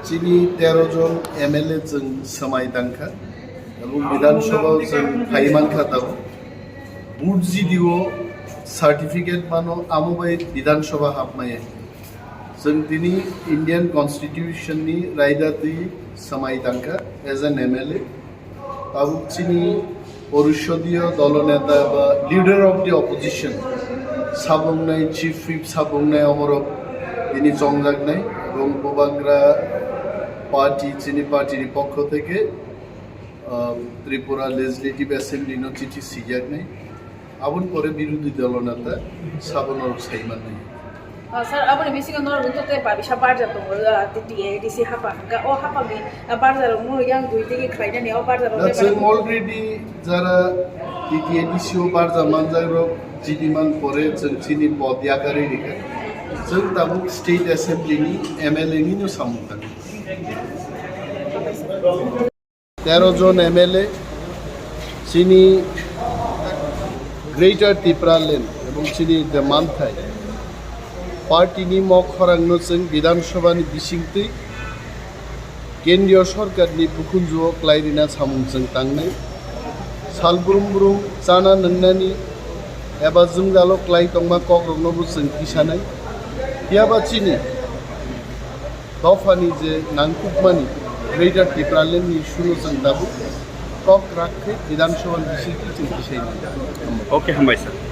চিনি 13 জন এমএলএ जों समाय दांखा এবং বিধানসভাও जों ফাইমানখা দাও বুটজিডিও সার্টিফিকেট মানো আমবাই বিধানসভা হাবমায়ে जों दिनै ইন্ডিয়ান কনস্টিটিউশনनि রায়দাতি समाय दांखा এজ এন এমএলএ তাবুক চিনি পরিষদীয় দলনেতা বা লিডার অফ দি অপোজিশন সাবংনাই চিফ হুইপ সাবংনাই অমরক তিনি জংজাগনাই এবং বোবাগ্রা পার্টি চিনি পার্টির পক্ষ থেকে ত্রিপুরা লেজিসলেটিভ অ্যাসেম্বলি চিঠি সিজাগনাই আবন পরে বিরোধী দলনেতা সাবনর সাইমান নাই Sir, apa ni bising nor untuk tu apa bisa barja tu, di si apa, oh apa ni barja lu yang dua tiga kerja ni oh barja. That's already jara DTADC barja manjaro jidiman pore cini podiya kari rika. Jeng Tabuk State Assembly ni MLA ni no samukan. 13 John MLA চিনি greater Tripuraland এবং চিনি মানথাই পার্টিনি মখরাংনো जों বিধানসভাनि बिसिंथै केन्द्रीय सरकारनि बुखुनजुआव क्लाइरिना सामुंजों तांनाय सालब्रुम जाना नोंनानि एबा जों जाल' क्लाइ तंमा कग्रगनोबो जों किसानाय हियाबा चिनि दफानि जे नांकुकमानि ग्रेटार त्रिपुराल्যান্ডनि इशुनो जों दाबो कक राखै विधानसभानि बिसिंथै जों किसायनाय ओके हामबाय सर